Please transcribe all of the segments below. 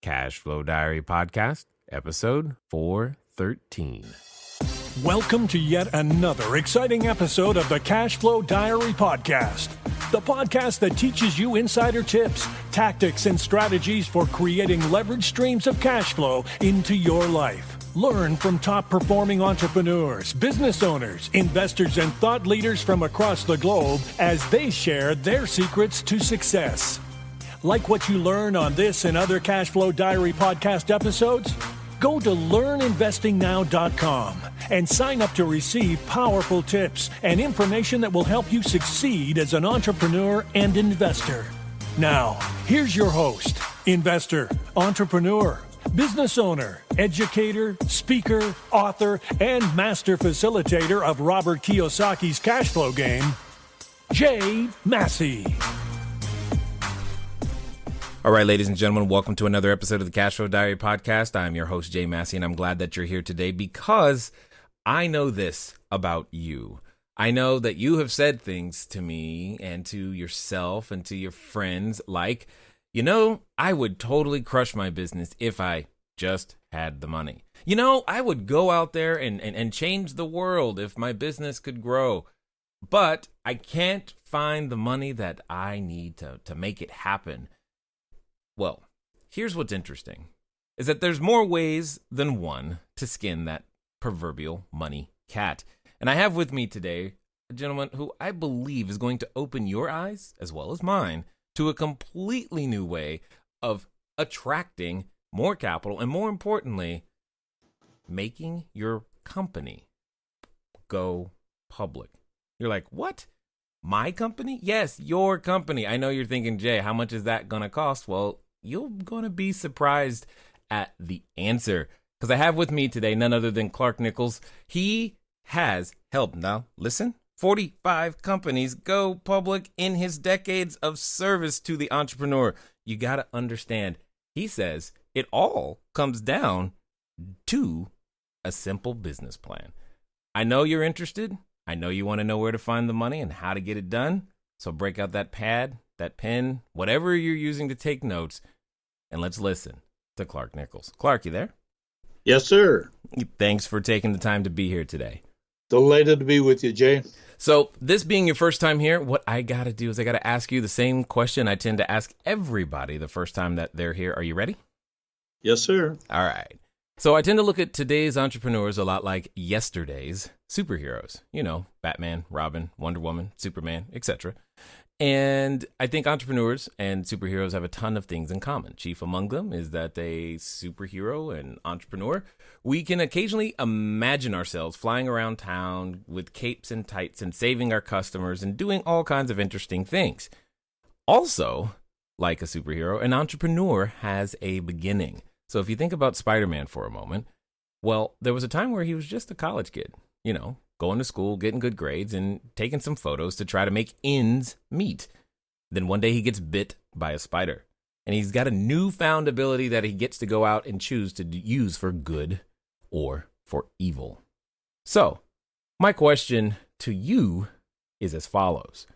Cash Flow Diary Podcast, episode 413. Welcome to yet another exciting episode of the Cash Flow Diary Podcast, the podcast that teaches you insider tips, tactics, and strategies for creating leverage streams of cash flow into your life. Learn from top-performing entrepreneurs, business owners, investors, and thought leaders from across the globe as they share their secrets to success. Like what you learn on this and other Cash Flow Diary podcast episodes? Go to learninvestingnow.com and sign up to receive powerful tips and information that will help you succeed as an entrepreneur and investor. Now, here's your host, investor, entrepreneur, business owner, educator, speaker, author, and master facilitator of Robert Kiyosaki's cash flow game, Jay Massey. All right, ladies and gentlemen, welcome to another episode of the Cash Flow Diary Podcast. I'm your host, Jay Massey, and I'm glad that you're here today because I know this about you. I know that you have said things to me and to yourself and to your friends like, you know, I would totally crush my business if I just had the money. You know, I would go out there and change the world if my business could grow. But I can't find the money that I need to make it happen. Well, here's what's interesting, is that there's more ways than one to skin that proverbial money cat. And I have with me today a gentleman who I believe is going to open your eyes, as well as mine, to a completely new way of attracting more capital and, more importantly, making your company go public. You're like, what? My company? Yes, your company. I know you're thinking, Jay, how much is that going to cost? Well, you're going to be surprised at the answer, because I have with me today none other than Clark Nichols. He has helped, now listen, 45 companies go public in his decades of service to the entrepreneur. You got to understand, he says it all comes down to a simple business plan. I know you're interested. I know you want to know where to find the money and how to get it done. So break out that pad, that pen, whatever you're using to take notes, and let's listen to Clark Nichols. Clark, you there? Yes, sir. Thanks for taking the time to be here today. Delighted to be with you, Jay. So this being your first time here, what I got to do is I got to ask you the same question I tend to ask everybody the first time that they're here. Are you ready? Yes, sir. All right. So I tend to look at today's entrepreneurs a lot like yesterday's superheroes. You know, Batman, Robin, Wonder Woman, Superman, etc. And I think entrepreneurs and superheroes have a ton of things in common. Chief among them is that a superhero and entrepreneur, we can occasionally imagine ourselves flying around town with capes and tights and saving our customers and doing all kinds of interesting things. Also, like a superhero, an entrepreneur has a beginning. So if you think about Spider-Man for a moment, well, there was a time where he was just a college kid, you know, going to school, getting good grades, and taking some photos to try to make ends meet. Then one day he gets bit by a spider, and he's got a newfound ability that he gets to go out and choose to use for good or for evil. So my question to you is as follows.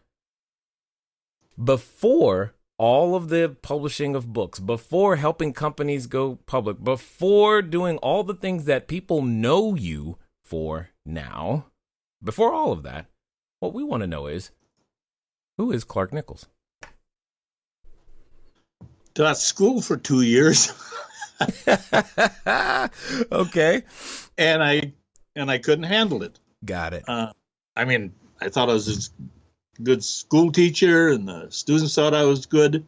Before all of the publishing of books, before helping companies go public, before doing all the things that people know you for now, before all of that, what we want to know is, who is Clark Nichols? Taught school for 2 years. Okay. And I couldn't handle it. Got it. I thought I was a good school teacher, and the students thought I was good,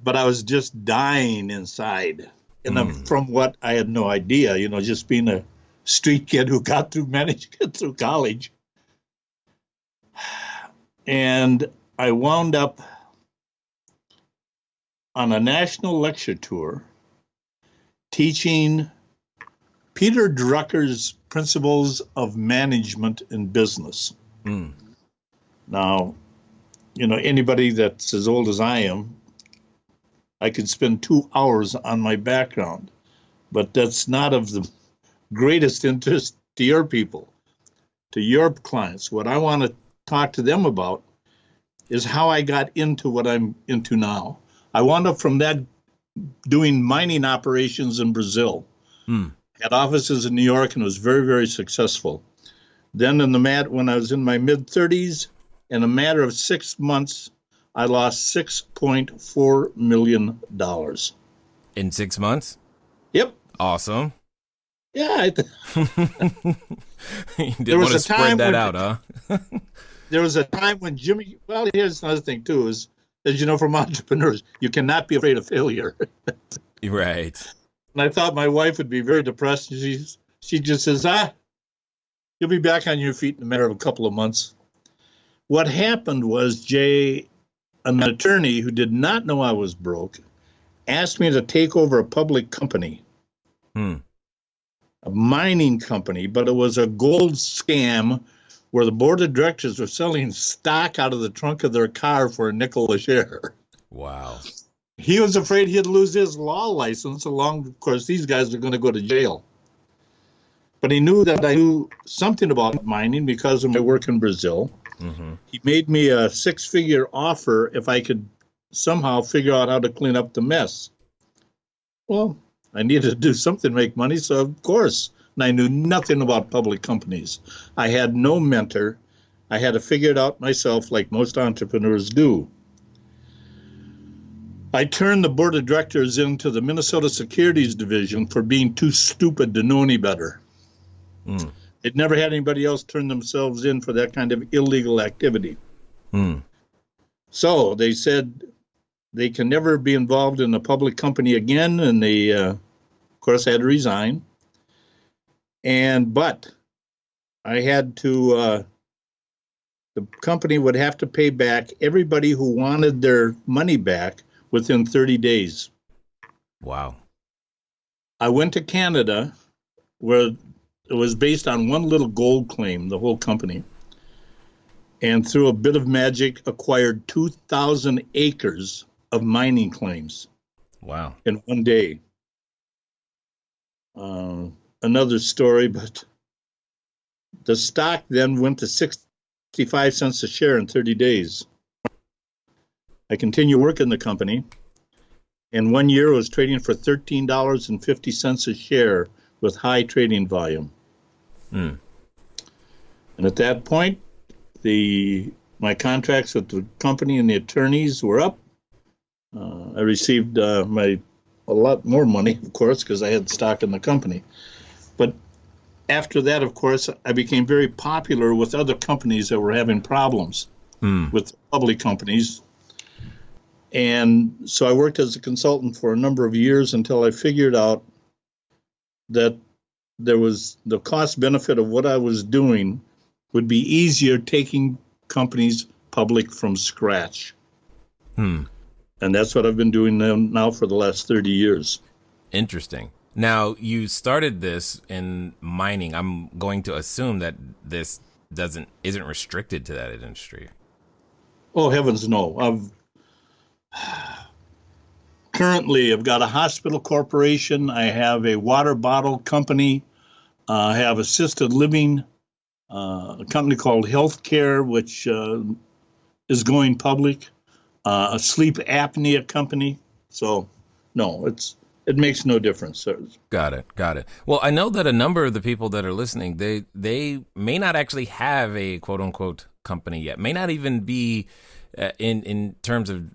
but I was just dying inside. And from what I had no idea, you know, just being a street kid who managed to get through college. And I wound up on a national lecture tour teaching Peter Drucker's Principles of Management in Business. Now, you know, anybody that's as old as I am, I could spend 2 hours on my background, but that's not of the greatest interest to your people, to your clients. What I want to talk to them about is how I got into what I'm into now. I wound up from that doing mining operations in Brazil. Had offices in New York and was very, very successful. Then when I was in my mid-30s, in a matter of 6 months, I lost $6.4 million. In 6 months? Yep. Awesome. Yeah. You didn't want to spread that out, huh? There was a time when Jimmy, well, here's another thing too, is, as you know, from entrepreneurs, you cannot be afraid of failure. Right. And I thought my wife would be very depressed. She just says, you'll be back on your feet in a matter of a couple of months. What happened was, Jay, an attorney who did not know I was broke, asked me to take over a public company, a mining company, but it was a gold scam where the board of directors were selling stock out of the trunk of their car for a nickel a share. Wow. He was afraid he'd lose his law license along, of course, these guys are going to go to jail. But he knew that I knew something about mining because of my work in Brazil. He made me a 6-figure offer if I could somehow figure out how to clean up the mess. Well, I needed to do something to make money, so of course. And I knew nothing about public companies. I had no mentor. I had to figure it out myself like most entrepreneurs do. I turned the board of directors into the Minnesota Securities Division for being too stupid to know any better. They'd never had anybody else turn themselves in for that kind of illegal activity. So they said they can never be involved in a public company again, and they, of course, had to resign. But I had to, the company would have to pay back everybody who wanted their money back within 30 days. Wow. I went to Canada, where it was based on one little gold claim, the whole company, and through a bit of magic acquired 2,000 acres of mining claims. Wow. In one day. Another story, but the stock then went to 65 cents a share in 30 days. I continued working the company, and 1 year was trading for $13.50 a share with high trading volume. And at that point, my contracts with the company and the attorneys were up. I received a lot more money, of course, because I had stock in the company. But after that, of course, I became very popular with other companies that were having problems with public companies. And so I worked as a consultant for a number of years until I figured out that there was the cost benefit of what I was doing would be easier taking companies public from scratch. And that's what I've been doing now for the last 30 years. Interesting. Now, you started this in mining. I'm going to assume that this isn't restricted to that industry. Oh, heavens no. Currently, I've got a hospital corporation. I have a water bottle company. I have assisted living, a company called Healthcare, which is going public, a sleep apnea company. So, no, it makes no difference, sir. Got it. Well, I know that a number of the people that are listening, they may not actually have a quote unquote company yet, may not even be in terms of,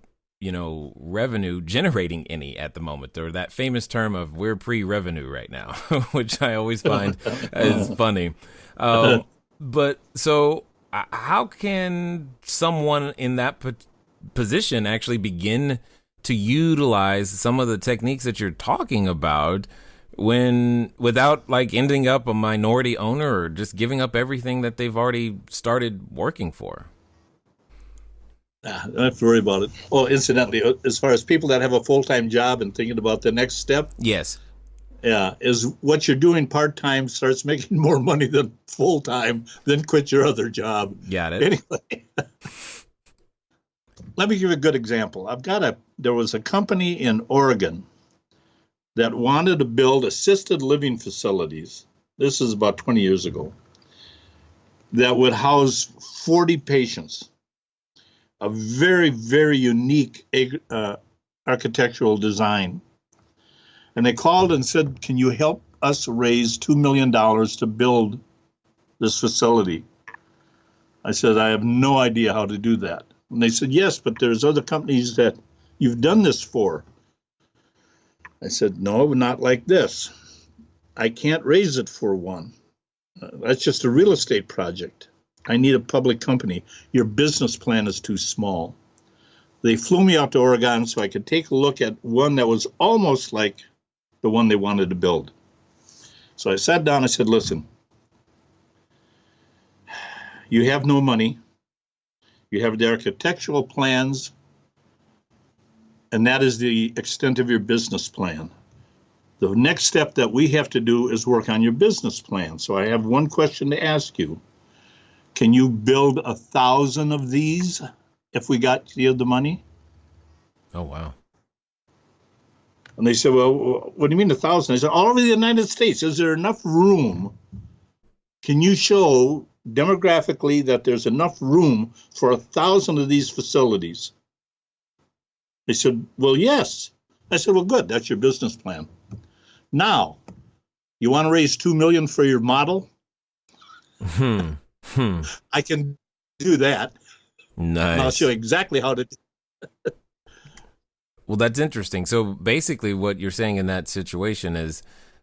revenue generating any at the moment, or that famous term of we're pre-revenue right now, which I always find is funny. But so how can someone in that position actually begin to utilize some of the techniques that you're talking about without like ending up a minority owner or just giving up everything that they've already started working for? I don't have to worry about it. Oh, incidentally, as far as people that have a full-time job and thinking about the next step. Yes. Yeah, is what you're doing part-time starts making more money than full-time, then quit your other job. Got it. Anyway, let me give you a good example. There was a company in Oregon that wanted to build assisted living facilities. This is about 20 years ago. That would house 40 patients. A very, very unique architectural design. And they called and said, can you help us raise $2 million to build this facility? I said, I have no idea how to do that. And they said, yes, but there's other companies that you've done this for. I said, no, not like this. I can't raise it for one. That's just a real estate project. I need a public company. Your business plan is too small. They flew me out to Oregon so I could take a look at one that was almost like the one they wanted to build. So I sat down, I said, listen, you have no money. You have the architectural plans, and that is the extent of your business plan. The next step that we have to do is work on your business plan. So I have one question to ask you. Can you build 1,000 of these if we got you the money? Oh, wow. And they said, well, what do you mean 1,000? I said, all over the United States, is there enough room? Can you show demographically that there's enough room for 1,000 of these facilities? They said, well, yes. I said, well, good. That's your business plan. Now, you want to raise $2 million for your model? I can do that. Nice. And I'll show you exactly how to do it. Well, that's interesting. So basically what you're saying in that situation is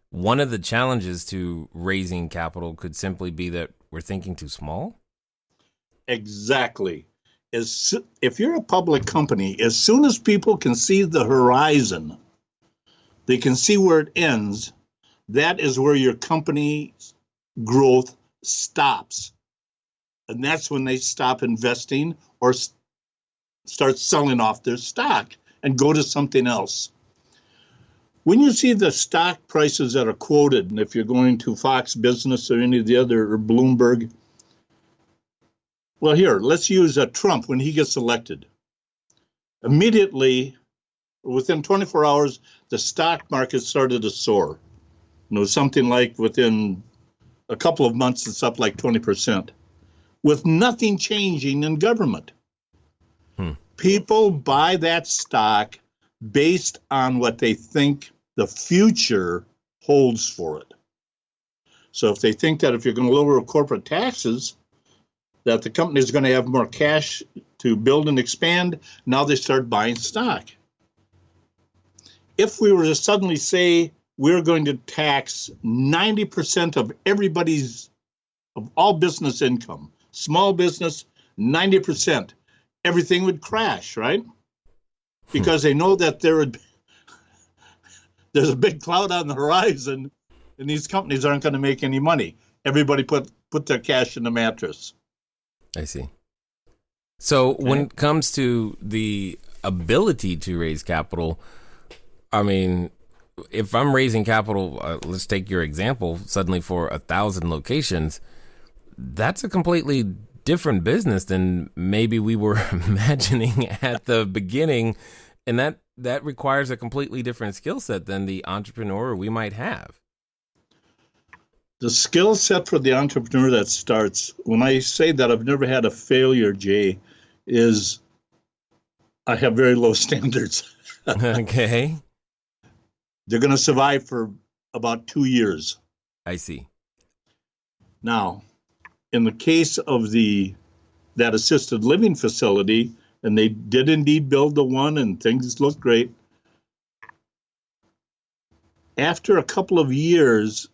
one of the challenges to raising capital could simply be that we're thinking too small? Exactly. If you're a public company, as soon as people can see the horizon, they can see where it ends, that is where your company's growth stops. And that's when they stop investing or start selling off their stock and go to something else. When you see the stock prices that are quoted, and if you're going to Fox Business or any of the other, or Bloomberg, well, here, let's use Trump when he gets elected. Immediately, within 24 hours, the stock market started to soar. Something like within a couple of months, it's up like 20%, with nothing changing in government. People buy that stock based on what they think the future holds for it. So if they think that if you're going to lower corporate taxes, that the company is going to have more cash to build and expand, now they start buying stock. If we were to suddenly say we're going to tax 90% of all business income, small business, 90%, everything would crash, right? Because they know that there's a big cloud on the horizon and these companies aren't going to make any money. Everybody put their cash in the mattress. I see. So when it comes to the ability to raise capital, I mean, if I'm raising capital, let's take your example, suddenly for 1,000 locations, that's a completely different business than maybe we were imagining at the beginning. And that requires a completely different skill set than the entrepreneur we might have. The skill set for the entrepreneur that starts, when I say that I've never had a failure, Jay, is I have very low standards. Okay. They're going to survive for about 2 years. I see. Now, in the case of that assisted living facility, and they did indeed build the one and things look great, after a couple of years,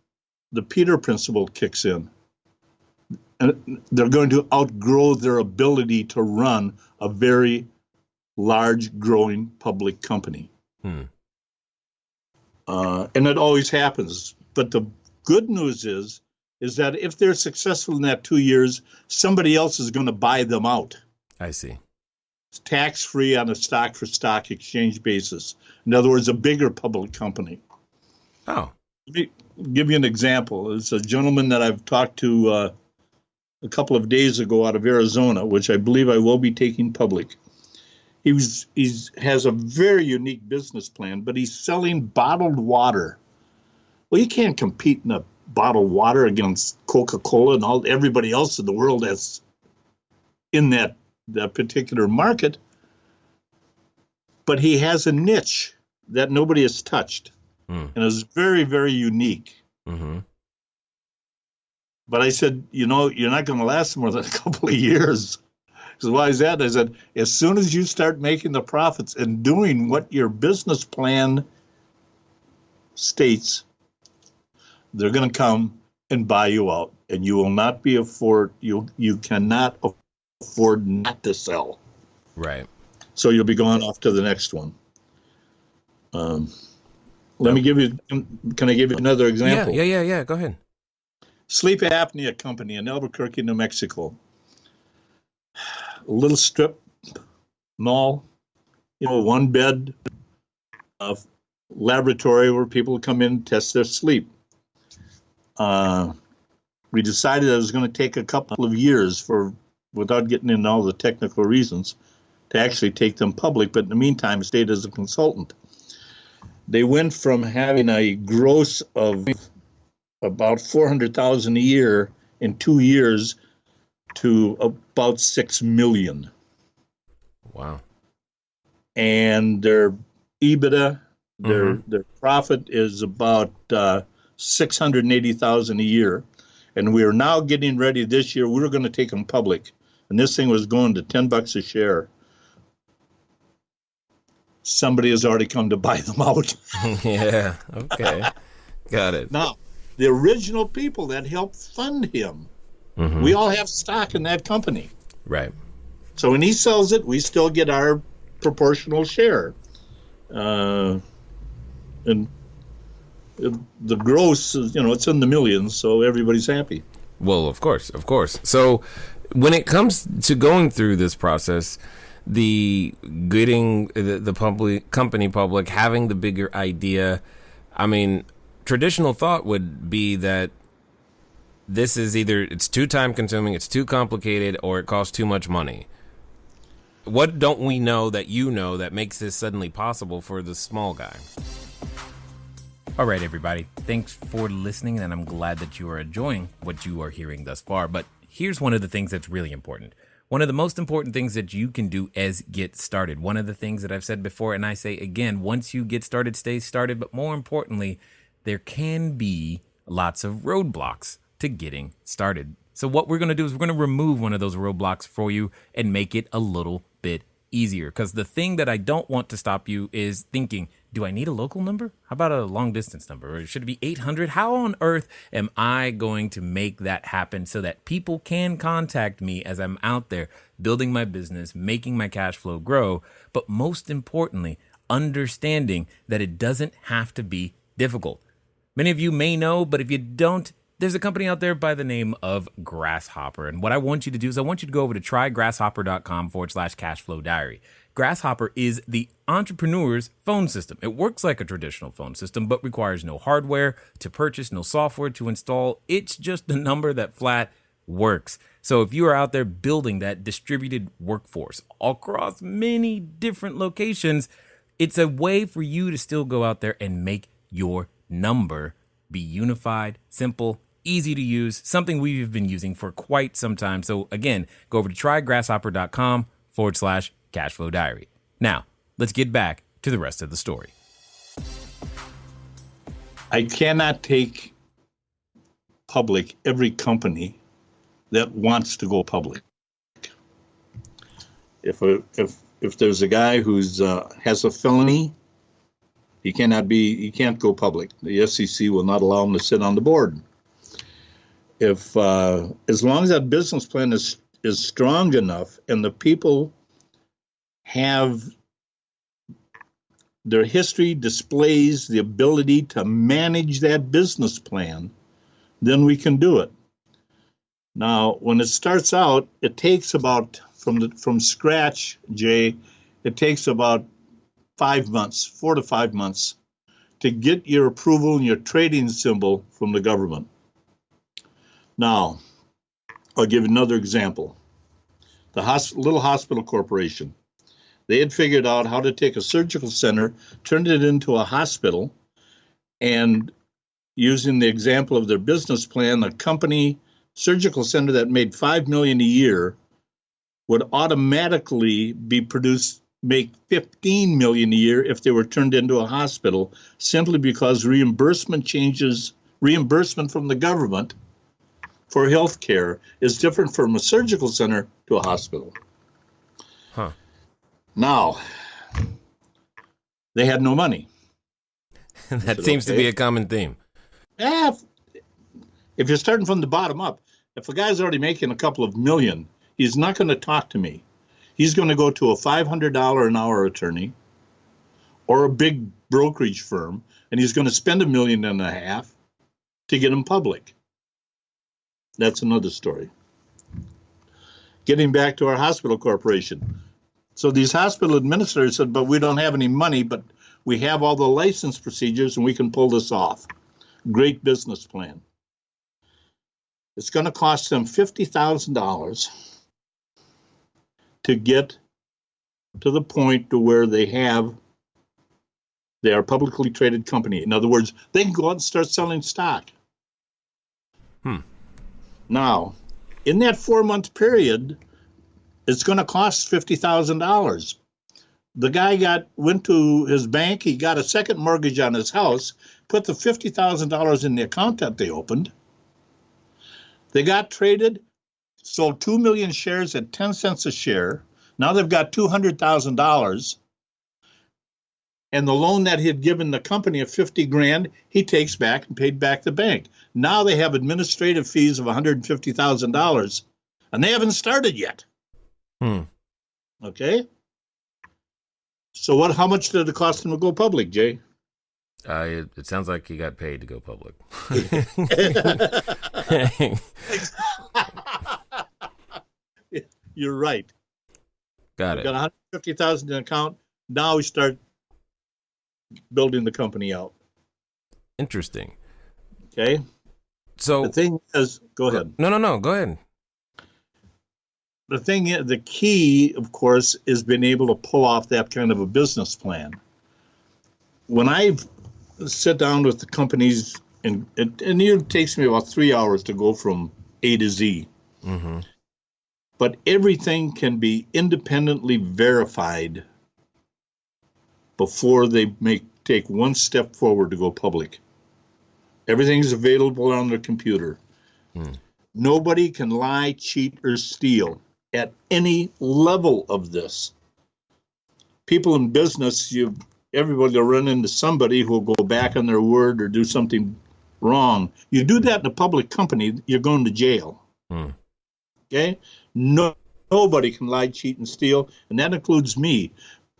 the Peter principle kicks in. And they're going to outgrow their ability to run a very large, growing public company. And it always happens. But the good news is that if they're successful in that 2 years, somebody else is going to buy them out. I see. It's tax-free on a stock-for-stock exchange basis. In other words, a bigger public company. Oh. Let me give you an example. It's a gentleman that I've talked to a couple of days ago out of Arizona, which I believe I will be taking public. He has a very unique business plan, but he's selling bottled water. Well, you can't compete in a bottled water against Coca-Cola and everybody else in the world that's in that particular market. But he has a niche that nobody has touched. Mm. And it was very, very unique. Mm-hmm. But I said, you're not going to last more than a couple of years. So why is that? I said, as soon as you start making the profits and doing what your business plan states, they're going to come and buy you out, and you will not be you cannot afford not to sell. Right. So you'll be going off to the next one. Let me give you. Can I give you another example? Yeah. Go ahead. Sleep apnea company in Albuquerque, New Mexico. A little strip mall, one bed laboratory where people come in and test their sleep. We decided it was going to take a couple of years without getting into all the technical reasons, to actually take them public, but in the meantime stayed as a consultant. They went from having a gross of about $400,000 a year in 2 years to about $6 million. Wow. And their EBITDA, their profit is about $680,000 a year. And we are now getting ready this year. We're going to take them public. And this thing was going to $10 a share. Somebody has already come to buy them out. Yeah. Okay. Got it. Now, the original people that helped fund him, we all have stock in that company. Right. So when he sells it, we still get our proportional share. And the gross is, it's in the millions, so everybody's happy. Well, of course. So when it comes to going through this process, the getting the company public, having the bigger idea, I mean, traditional thought would be that this is either it's too time consuming, it's too complicated, or it costs too much money. What don't we know that that makes this suddenly possible for the small guy? All right, everybody. Thanks for listening, and I'm glad that you are enjoying what you are hearing thus far. But here's one of the things that's really important. One of the most important things that you can do is get started. One of the things that I've said before, and I say again, once you get started, stay started. But more importantly, there can be lots of roadblocks to getting started. So what we're going to do is we're going to remove one of those roadblocks for you and make it a little bit easier. Because the thing that I don't want to stop you is thinking, do I need a local number? How about a long distance number? Or should it be 800? How on earth am I going to make that happen so that people can contact me as I'm out there building my business, making my cash flow grow? But most importantly, understanding that it doesn't have to be difficult. Many of you may know, but if you don't, there's a company out there by the name of Grasshopper. And what I want you to do is I want you to go over to trygrasshopper.com/cashflow diary. Grasshopper is the entrepreneur's phone system. It works like a traditional phone system, but requires no hardware to purchase, no software to install. It's just a number that flat works. So if you are out there building that distributed workforce across many different locations, it's a way for you to still go out there and make your number be unified, simple, easy to use, something we've been using for quite some time. So again, go over to trygrasshopper.com/cashflow diary. Now, let's get back to the rest of the story. I cannot take public every company that wants to go public. If there's a guy who's has a felony, he can't go public. The SEC will not allow him to sit on the board. If as long as that business plan is strong enough and the people have their history displays the ability to manage that business plan, then we can do it. Now, when it starts out, it takes about from scratch, Jay, it takes about 5 months, 4 to 5 months, to get your approval and your trading symbol from the government. Now, I'll give another example. The little hospital corporation. They had figured out how to take a surgical center, turn it into a hospital, and using the example of their business plan, a company surgical center that made $5 million a year would automatically be make $15 million a year if they were turned into a hospital, simply because reimbursement from the government for health care is different from a surgical center to a hospital. Huh. Now, they had no money. That seems to be a common theme. If you're starting from the bottom up, if a guy's already making a couple of million, he's not going to talk to me. He's going to go to a $500 an hour attorney or a big brokerage firm, and he's going to spend $1.5 million to get him public. That's another story. Getting back to our hospital corporation. So these hospital administrators said, but we don't have any money, but we have all the license procedures and we can pull this off. Great business plan. It's going to cost them $50,000 to get to the point to where they are a publicly traded company. In other words, they can go out and start selling stock. Now, in that 4-month period, it's going to cost $50,000. The guy went to his bank, he got a second mortgage on his house, put the $50,000 in the account that they opened. They got traded, sold 2 million shares at 10 cents a share. Now they've got $200,000. And the loan that he had given the company of $50,000, he takes back and paid back the bank. Now they have administrative fees of $150,000, and they haven't started yet. Okay? So how much did it cost him to go public, Jay? It sounds like he got paid to go public. You're right. Got it. Got $150,000 in account. Now we start building the company out. Interesting. Okay. So the thing is, go ahead. No. Go ahead. The key, of course, is being able to pull off that kind of a business plan. When I sit down with the companies, and it takes me about 3 hours to go from A to Z. Mm-hmm. But everything can be independently verified before they take one step forward to go public. Everything's available on their computer. Nobody can lie, cheat, or steal at any level of this. People in business, everybody will run into somebody who will go back on their word or do something wrong. You do that in a public company, you're going to jail. Okay? Nobody can lie, cheat, and steal, and that includes me.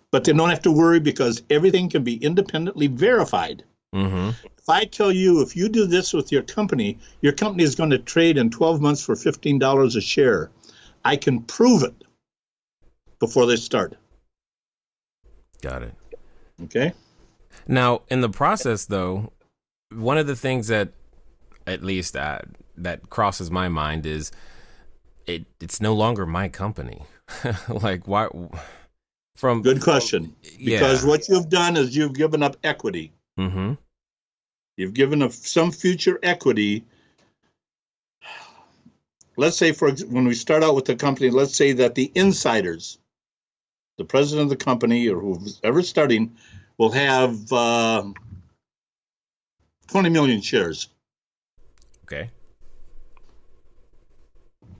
But they don't have to worry because everything can be independently verified. Mm-hmm. If I tell you, if you do this with your company is going to trade in 12 months for $15 a share. I can prove it before they start. Got it. Okay. Now, in the process, though, one of the things that, at least that crosses my mind is it's no longer my company. Like, why? Good question. Because what you've done is you've given up equity. Mm-hmm. You've given up some future equity. Let's say, when we start out with the company, let's say that the insiders, the president of the company or who's ever starting, will have 20 million shares. Okay.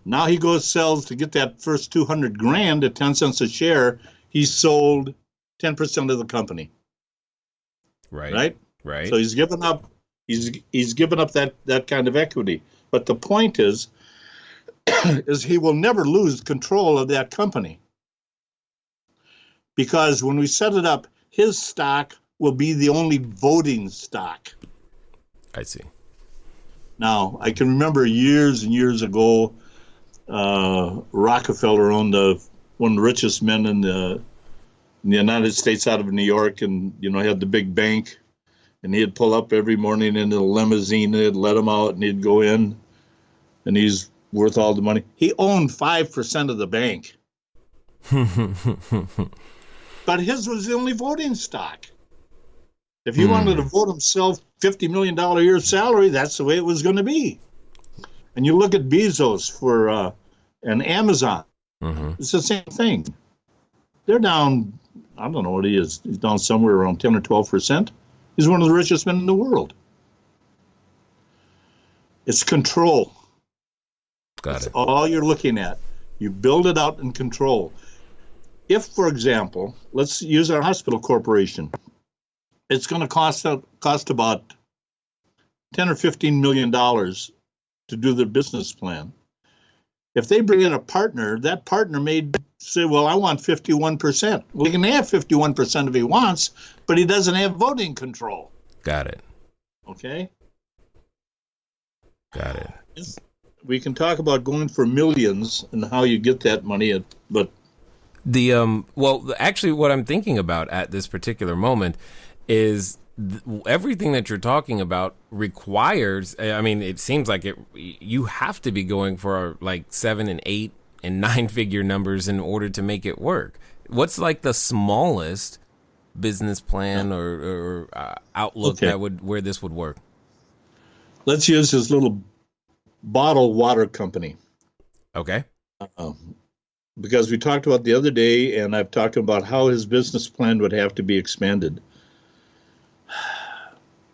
Now he sells to get that first $200,000 at 10 cents a share. He sold 10% of the company. Right. So he's given up. He's given up that kind of equity. But the point is he will never lose control of that company, because when we set it up, his stock will be the only voting stock. I see. Now, I can remember years and years ago, Rockefeller owned one of the richest men in the United States out of New York, and he had the big bank, and he'd pull up every morning in a limousine, and they'd let him out, and he'd go in, and he's worth all the money. He owned 5% of the bank. But his was the only voting stock. If he wanted to vote himself $50 million a year salary, that's the way it was going to be. And you look at Bezos and Amazon, it's the same thing. They're down I don't know what he is. He's down somewhere around 10 or 12%. He's one of the richest men in the world. It's control. That's all you're looking at. You build it out in control. If, for example, let's use our hospital corporation. It's going to cost about $10 or $15 million to do their business plan. If they bring in a partner, that partner may say, well, I want 51%. Well, he can have 51% if he wants, but he doesn't have voting control. Got it. Okay? Got it. We can talk about going for millions and how you get that money, but actually what I'm thinking about at this particular moment is everything that you're talking about requires, I mean, it seems like you have to be going for like 7 and 8 and 9 figure numbers in order to make it work. What's like the smallest business plan or outlook where this would work? Let's use this little bottled water company. Okay. Because we talked about the other day, and I've talked about how his business plan would have to be expanded.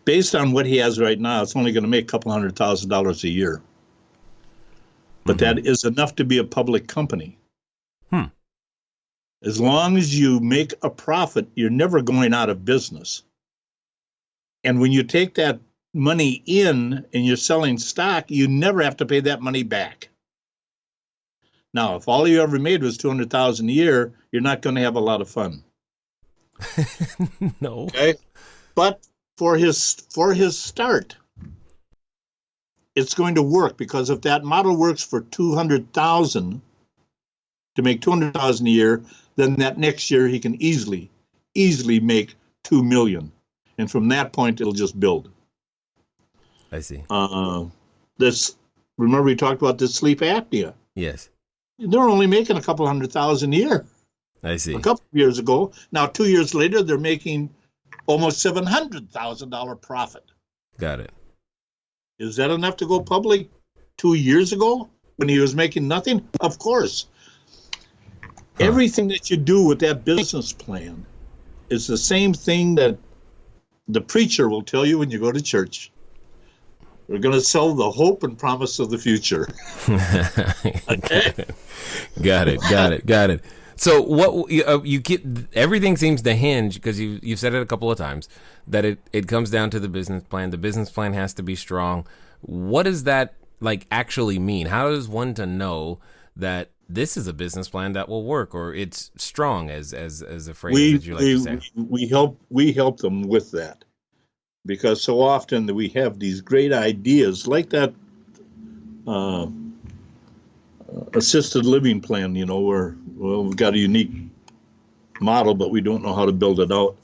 Based on what he has right now, it's only going to make a couple $100,000 a year. But that is enough to be a public company. As long as you make a profit, you're never going out of business. And when you take that money in and you're selling stock, you never have to pay that money back. Now, if all you ever made was $200,000 a year, you're not going to have a lot of fun. No. Okay, but for his start, it's going to work, because if that model works for $200,000 to make $200,000 a year, then that next year he can easily make $2 million, and from that point it'll just build. I see. Remember we talked about this sleep apnea. Yes. They're only making a couple $100,000 a year. I see. A couple of years ago. Now, 2 years later, they're making almost $700,000 profit. Got it. Is that enough to go public 2 years ago when he was making nothing? Of course. Everything that you do with that business plan is the same thing that the preacher will tell you when you go to church. We're going to sell the hope and promise of the future. Okay. Got it. So what you get, everything seems to hinge, because you've said it a couple of times, that it comes down to the business plan. The business plan has to be strong. What does that like actually mean? How does one to know that this is a business plan that will work, or it's strong, as a phrase that you like to say? We help them with that. Because so often that we have these great ideas, like that assisted living plan, where, we've got a unique model, but we don't know how to build it out.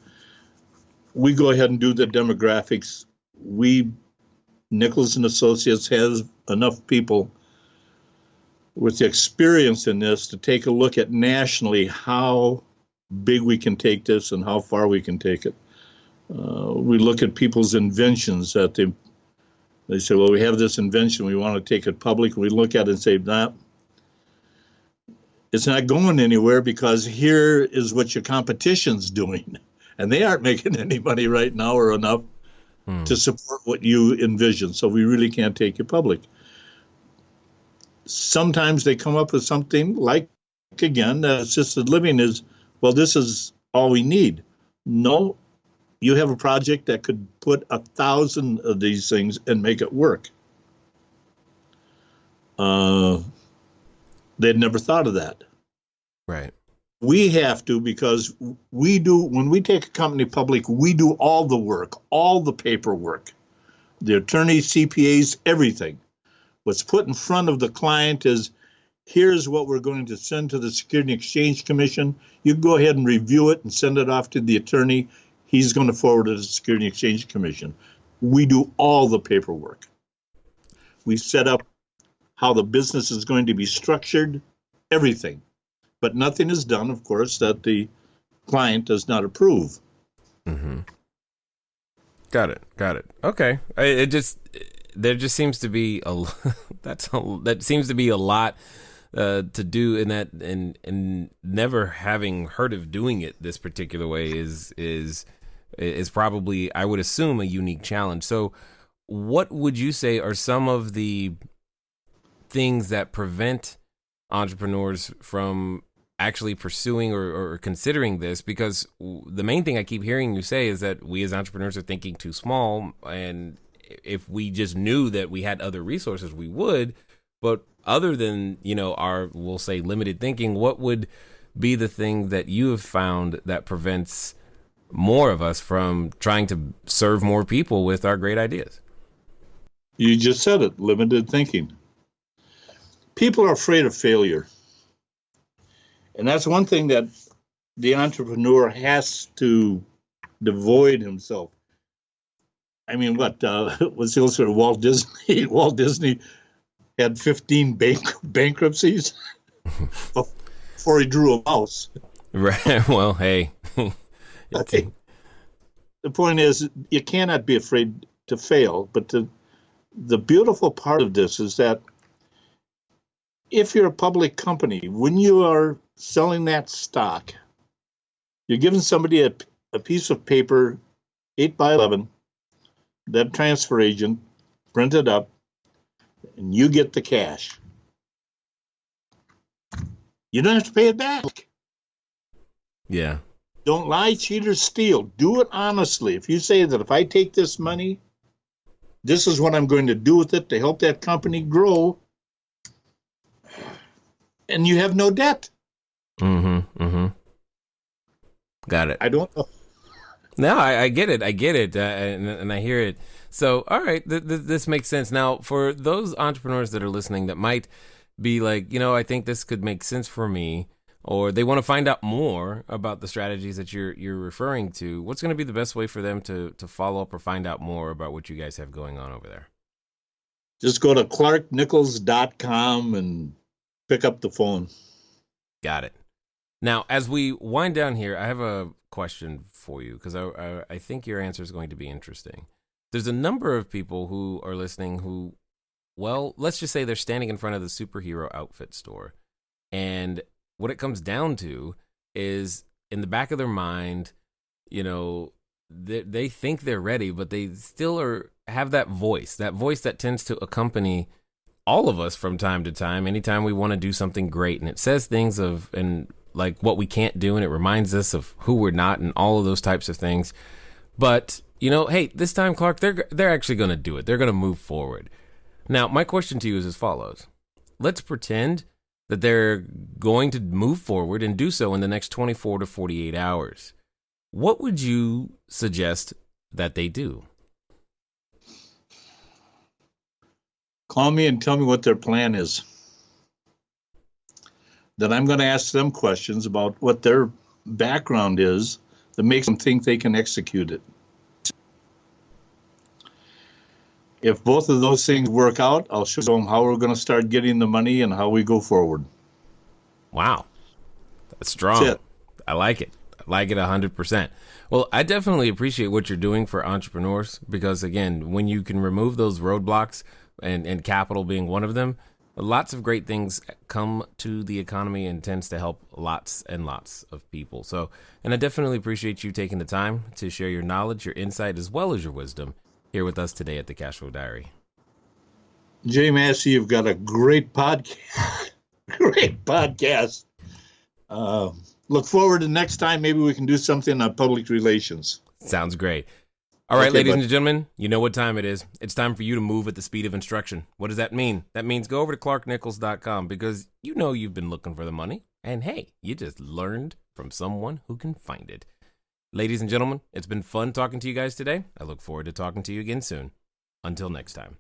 We go ahead and do the demographics. Nichols and Associates has enough people with the experience in this to take a look at nationally how big we can take this and how far we can take it. We look at people's inventions that they say, well, we have this invention, we want to take it public. We look at it and say, nah, it's not going anywhere, because here is what your competition's doing. And they aren't making any money right now or enough to support what you envision. So we really can't take you public. Sometimes they come up with something like, again, assisted living is, well, this is all we need. No. You have a project that could put 1,000 of these things and make it work. They'd never thought of that. Right. We have to, because when we take a company public, we do all the work, all the paperwork, the attorneys, CPAs, everything. What's put in front of the client is, here's what we're going to send to the Security and Exchange Commission. You go ahead and review it and send it off to the attorney. He's going to forward it to the Security and Exchange Commission. We do all the paperwork. We set up how the business is going to be structured, everything. But nothing is done, of course, that the client does not approve. Mm-hmm. Got it. Okay. There just seems to be that seems to be a lot to do in that, and never having heard of doing it this particular way is probably, I would assume, a unique challenge. So what would you say are some of the things that prevent entrepreneurs from actually pursuing or considering this? Because the main thing I keep hearing you say is that we as entrepreneurs are thinking too small, and if we just knew that we had other resources, we would. But other than, our, we'll say, limited thinking, what would be the thing that you have found that prevents more of us from trying to serve more people with our great ideas? You just said it, limited thinking. People are afraid of failure. And that's one thing that the entrepreneur has to devoid himself. I mean, what was the illustrator? Walt Disney? Walt Disney had 15 bankruptcies before he drew a mouse. Right. Well, hey. The point is, you cannot be afraid to fail. But the beautiful part of this is that if you're a public company, when you are selling that stock, you're giving somebody a piece of paper, 8 by 11, that transfer agent print it up, and you get the cash. You don't have to pay it back. Yeah. Don't lie, cheat, or steal. Do it honestly. If you say that if I take this money, this is what I'm going to do with it to help that company grow, and you have no debt. Got it. I don't know. No, I get it. I get it. And I hear it. So, all right, this makes sense. Now, for those entrepreneurs that are listening that might be like, I think this could make sense for me, or they want to find out more about the strategies that you're referring to, what's going to be the best way for them to follow up or find out more about what you guys have going on over there? Just go to clarknichols.com and pick up the phone. Got it. Now, as we wind down here, I have a question for you, because I think your answer is going to be interesting. There's a number of people who are listening who, well, let's just say they're standing in front of the superhero outfit store. And what it comes down to is, in the back of their mind, they think they're ready, but they still have that voice that tends to accompany all of us from time to time, anytime we want to do something great. And it says things like what we can't do, and it reminds us of who we're not, and all of those types of things. But, hey, this time, Clark, they're actually going to do it. They're going to move forward. Now, my question to you is as follows. Let's pretend that they're going to move forward and do so in the next 24 to 48 hours. What would you suggest that they do? Call me and tell me what their plan is. Then I'm going to ask them questions about what their background is that makes them think they can execute it. If both of those things work out, I'll show them how we're going to start getting the money and how we go forward. Wow. That's strong. That's it. I like it. I like it 100%. Well, I definitely appreciate what you're doing for entrepreneurs, because, again, when you can remove those roadblocks, and capital being one of them, lots of great things come to the economy and tends to help lots and lots of people. So, and I definitely appreciate you taking the time to share your knowledge, your insight, as well as your wisdom here with us today at the Cashflow Diary. Jay Massey, you've got a great podcast. Look forward to next time. Maybe we can do something on public relations. Sounds great. All right, Okay, ladies and gentlemen, you know what time it is. It's time for you to move at the speed of instruction. What does that mean? That means go over to clarknichols.com, because you've been looking for the money. And hey, you just learned from someone who can find it. Ladies and gentlemen, it's been fun talking to you guys today. I look forward to talking to you again soon. Until next time.